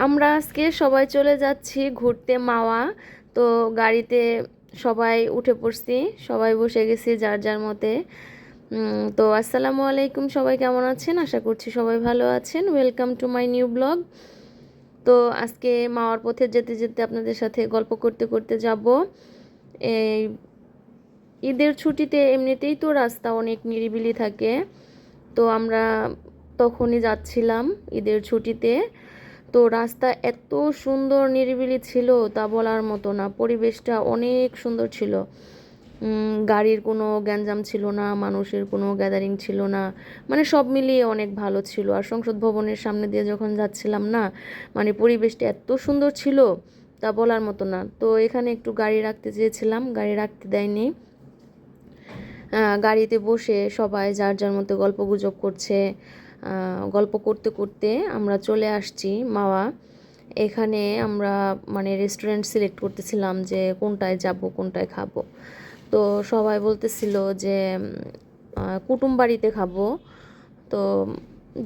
আমরা আজকে সবাই চলে যাচ্ছি ঘুরতে মাওয়া। তো গাড়িতে সবাই উঠে পড়ছি, সবাই বসে গেছি যার যার মতে। তো আসসালামু আলাইকুম, সবাই কেমন আছেন? আশা করছি সবাই ভালো আছেন। Welcome to my new blog. তো আজকে মাওয়ার পথে যেতে যেতে আপনাদের সাথে গল্প করতে করতে যাব। এই ঈদের ছুটিতে এমনিতেই তো রাস্তা অনেক নিরিবিলি থাকে, তো আমরা তখনই যাচ্ছিলাম ঈদের ছুটিতে। তো রাস্তা এত সুন্দর নিরিবিলি ছিল তা বলার মতো না, পরিবেশটা অনেক সুন্দর ছিল। গাড়ির কোনো গ্যাঞ্জাম ছিল না, মানুষের কোনো গ্যাদারিং ছিল না, মানে সব মিলিয়ে অনেক ভালো ছিল। আর সংসদ ভবনের সামনে দিয়ে যখন যাচ্ছিলাম না, মানে পরিবেশটা এত সুন্দর ছিল তা বলার মতো না। তো এখানে একটু গাড়ি রাখতে চেয়েছিলাম, গাড়ি রাখতে দেয়নি। গাড়িতে বসে সবাই যার যার মতো গল্পগুজব করছে। গল্প করতে করতে আমরা চলে আসছি মাওয়া। এখানে আমরা মানে রেস্টুরেন্ট সিলেক্ট করতেছিলাম যে কোনটায় যাব, কোনটায় খাবো। তো সবাই বলতেছিল যে কুটুম বাড়িতে খাবো। তো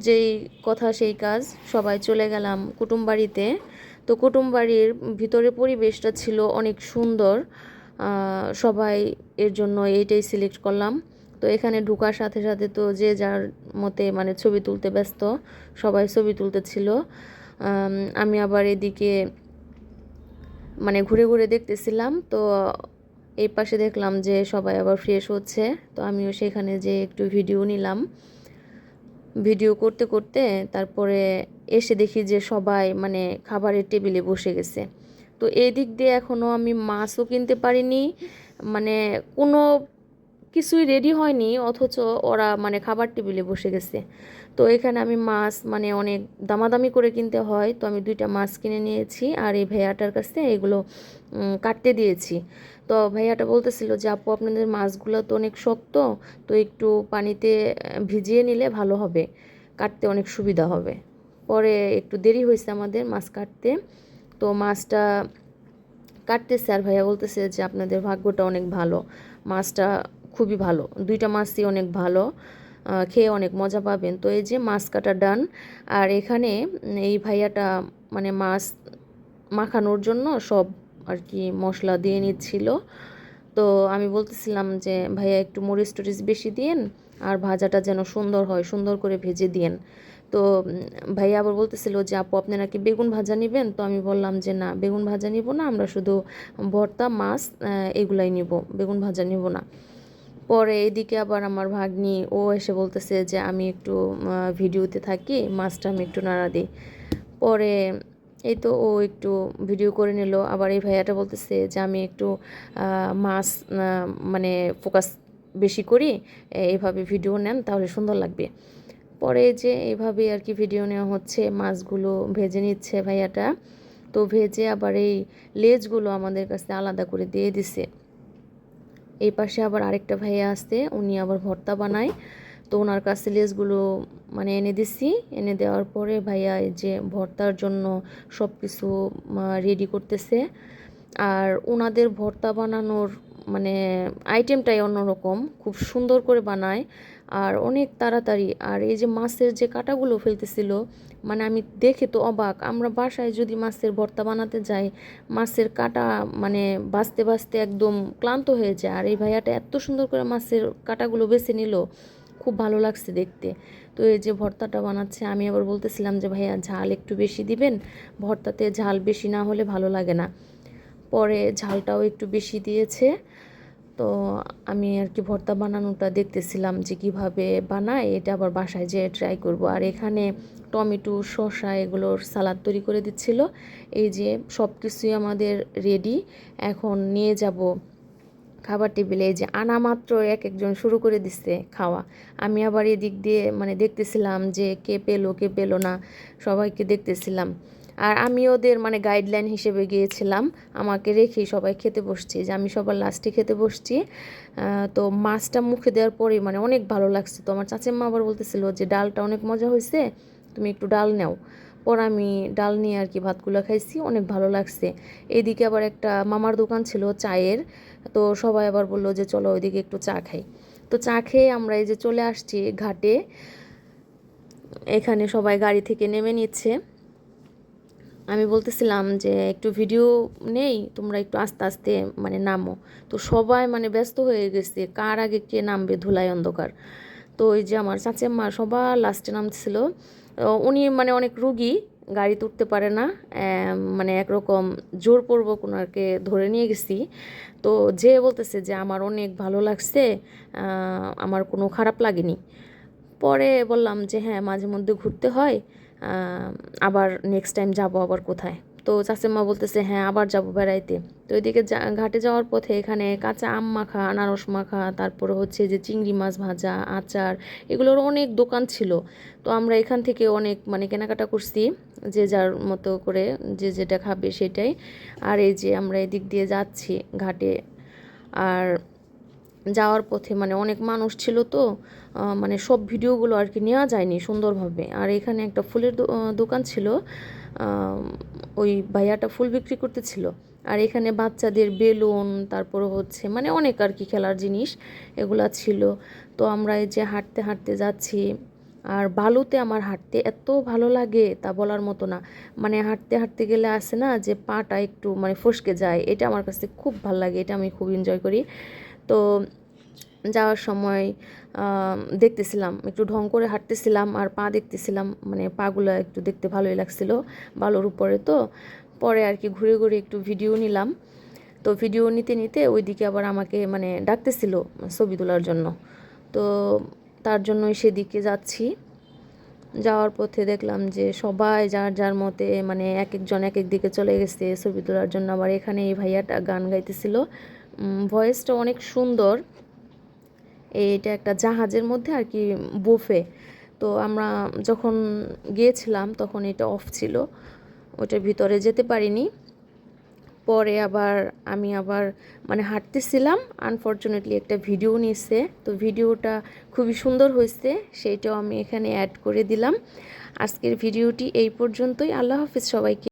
যেই কথা সেই কাজ, সবাই চলে গেলাম কুটুম বাড়িতে। তো কুটুম বাড়ির ভিতরে পরিবেশটা ছিল অনেক সুন্দর। সবাই এর জন্য এইটাই সিলেক্ট করলাম। তো এখানে ঢোকার সাথে সাথে তো যে যার মতে মানে ছবি তুলতে ব্যস্ত, সবাই ছবি তুলতেছিল। আমি আবার এদিকে মানে ঘুরে ঘুরে দেখতেছিলাম। তো এই পাশে দেখলাম যে সবাই আবার ফ্রেশ হচ্ছে, তো আমিও সেখানে যে একটু ভিডিও নিলাম। ভিডিও করতে করতে তারপরে এসে দেখি যে সবাই মানে খাবারের টেবিলে বসে গেছে। তো এই দিক দিয়ে এখনও আমি মাছও কিনতে পারিনি, মানে কোনো কিছুই রেডি হয়নি, অথচ ওরা মানে খাবার টেবিলে বসে গেছে। তো এখানে আমি মাছ মানে অনেক দামাদামি করে কিনতে হয়, তো আমি দুইটা মাছ কিনে নিয়েছি আর এই ভাইয়াটার কাছে এগুলো কাটতে দিয়েছি। তো ভাইয়াটা বলতেছিল যে আপু আপনাদের মাছগুলো তো অনেক শক্ত, তো একটু পানিতে ভিজিয়ে নিলে ভালো হবে, কাটতে অনেক সুবিধা হবে। পরে একটু দেরি হয়েছে আমাদের মাছ কাটতে। তো মাছটা কাটতেছে আর ভাইয়া বলতেছে যে আপনাদের ভাগ্যটা অনেক ভালো, মাছটা খুবই ভালো, দুইটা মাছই অনেক ভালো, খেয়ে অনেক মজা পাবেন। তো এই যে মাছ কাটা ডান। আর এখানে এই ভাইয়াটা মানে মাছ মাখানোর জন্য সব আর কি মশলা দিয়ে নিচ্ছিল। তো আমি বলতেছিলাম যে ভাইয়া একটু মরিচ টরিচ বেশি দিয়েন, আর ভাজাটা যেন সুন্দর হয়, সুন্দর করে ভেজে দিয়েন। তো ভাইয়া আবার বলতেছিল যে আপু আপনারা কি বেগুন ভাজা নেবেন? তো আমি বললাম যে না, বেগুন ভাজা নিব না, আমরা শুধু ভর্তা মাছ এগুলাই নিব, বেগুন ভাজা নিব না। পরে এদিকে আবার আমার ভাগ্নি ও এসে বলতেছে যে আমি একটু ভিডিওতে থাকি, মাছটা আমি একটু নাড়া দিই। পরে এই তো ও একটু ভিডিও করে নিল। আবার এই ভাইয়াটা বলতেছে যে আমি একটু মাছ মানে ফোকাস বেশি করি, এইভাবে ভিডিও নেন তাহলে সুন্দর লাগবে। পরে যে এইভাবে আর কি ভিডিও নেওয়া হচ্ছে, মাছগুলো ভেজে নিচ্ছে ভাইয়াটা। তো ভেজে আবার এই লেজগুলো আমাদের কাছে আলাদা করে দিয়ে দিছে। এই পাশে আবার আরেকটা ভাইয়া আসছে, উনি আবার ভর্তা বানায়। তো ওনার কাছে লেসগুলো মানে এনে দিছি। এনে দেওয়ার পরে ভাইয়া এই যে ভর্তার জন্য সব কিছু রেডি করতেছে। আর ওনাদের ভর্তা বানানোর মানে আইটেমটাই অন্যরকম, খুব সুন্দর করে বানায় আর অনেক তাড়াতাড়ি। আর এই যে মাছের যে কাঁটাগুলো ফেলতেছিল, মানে আমি দেখে তো অবাক। আমরা বাসায় যদি মাছের ভর্তা বানাতে যাই, মাছের কাঁটা মানে বাছতে বাছতে একদম ক্লান্ত হয়ে যায়, আর এই ভাইয়াটা এত সুন্দর করে মাছের কাঁটাগুলো বেছে নিল, খুব ভালো লাগছে দেখতে। তো এই যে ভর্তাটা বানাচ্ছে, আমি আবার বলতেছিলাম যে ভাইয়া ঝাল একটু বেশি দিবেন, ভর্তাতে ঝাল বেশি না হলে ভালো লাগে না। পরে ঝালটাও একটু বেশি দিয়েছে। তো আমি আর কি ভর্তা বানানোটা দেখতেছিলাম যে কিভাবে বানায়, এটা আবার বাসায় যেয়ে ট্রাই করব। আর এখানে টমেটো শসা এগুলোর সালাদ তৈরি করে দিচ্ছিল। এই যে সব কিছুই আমাদের রেডি, এখন নিয়ে যাব খাবার টেবিলে। এই যে আনা মাত্র এক একজন শুরু করে দিচ্ছে খাওয়া। আমি আবার এদিক দিয়ে মানে দেখতেছিলাম যে কে পেলো কে পেলো না, সবাইকে দেখতেছিলাম। আর আমি ওদের মানে গাইডলাইন হিসেবে গিয়েছিলাম, আমাকে রেখেই সবাই খেতে বসছে, যে আমি সবার লাস্টে খেতে বসছি। তো মাছটা মুখে দেওয়ার পরেই মানে অনেক ভালো লাগছে। তো আমার চাচিমা আবার বলতেছিল যে ডালটা অনেক মজা হয়েছে, তুমি একটু ডাল নাও। পর আমি ডাল নিয়ে আর কি ভাতগুলো খাইছি, অনেক ভালো লাগছে। এদিকে আবার একটা মামার দোকান ছিল চায়ের, তো সবাই আবার বললো যে চলো ওইদিকে একটু চা খাই। তো চা খেয়ে আমরা এই যে চলে আসছি ঘাটে। এখানে সবাই গাড়ি থেকে নেমে নিচ্ছে। আমি বলতেছিলাম যে একটু ভিডিও নেই, তোমরা একটু আস্তে আস্তে মানে নামো। তো সবাই মানে ব্যস্ত হয়ে গেছে, কার আগে কে নামবে ধুলায় অন্ধকার। তো ওই যে আমার চাচিম্মা সবার লাস্টে নামছিল। উনি মানে অনেক রুগী, গাড়িতে উঠতে পারে না, মানে একরকম জোরপূর্বক ওনাকে ধরে নিয়ে গেছি। তো যে বলতেছে যে আমার অনেক ভালো লাগছে, আমার কোনো খারাপ লাগেনি। পরে বললাম যে হ্যাঁ, মাঝে মধ্যে ঘুরতে হয়, আবার নেক্সট টাইম যাব আবার কোথায়। তো চাচিমা বলতেছে হ্যাঁ আবার যাব বেড়াইতে। তো এদিকে ঘাটে যাওয়ার পথে এখানে কাঁচা আম মাখা, আনারস মাখা, তারপরে হচ্ছে যে চিংড়ি মাছ ভাজা, আচার, এগুলোর অনেক দোকান ছিল। তো আমরা এখান থেকে অনেক মানে কেনাকাটা করছি, যে যার মতো করে যে যেটা খাবে সেটাই। আর এই যে আমরা এদিক দিয়ে যাচ্ছি ঘাটে। আর যাওয়ার পথে মানে অনেক মানুষ ছিল, তো মানে সব ভিডিওগুলো আর কি নেওয়া যায়নি সুন্দরভাবে। আর এখানে একটা ফুলের দোকান ছিল, ওই ভাইয়াটা ফুল বিক্রি করতেছিল। আর এখানে বাচ্চাদের বেলুন, তারপরে হচ্ছে মানে অনেক আর কি খেলার জিনিস এগুলা ছিল। তো আমরা এই যে হাঁটতে হাঁটতে যাচ্ছি। আর বালুতে আমার হাঁটতে এত ভালো লাগে তা বলার মতো না। মানে হাঁটতে হাঁটতে গেলে আসে না যে পাটা একটু মানে ফসকে যায়, এটা আমার কাছে খুব ভালো লাগে, এটা আমি খুব এনজয় করি। তো যাওয়ার সময় দেখতেছিলাম, একটু ঢং করে হাঁটতেছিলাম আর পা দেখতেছিলাম, মানে পাগুলো একটু দেখতে ভালোই লাগছিল বালুর উপরে। তো পরে আর কি ঘুরে ঘুরে একটু ভিডিও নিলাম। তো ভিডিও নিতে নিতে ওইদিকে আবার আমাকে মানে ডাকতেছিল ছবি তোলার জন্য। তো তার জন্যই সেদিকে যাচ্ছি। যাওয়ার পথে দেখলাম যে সবাই যার যার মতে মানে এক একজন এক এক দিকে চলে গেছে ছবি তোলার জন্য। আবার এখানে এই ভাইয়াটা গান গাইতেছিল, ভয়েসটা অনেক সুন্দর। এটা একটা জাহাজের মধ্যে আর কি বুফে। তো আমরা যখন গিয়েছিলাম তখন এটা অফ ছিল, ওটার ভিতরে যেতে পারিনি। পরে আবার আমি আবার মানে হাঁটতেছিলাম, আনফর্চুনেটলি একটা ভিডিও নিয়েছে। তো ভিডিওটা খুবই সুন্দর হয়েছে, সেইটাও আমি এখানে অ্যাড করে দিলাম। আজকের ভিডিওটি এই পর্যন্তই। আল্লাহ হাফিজ সবাইকে।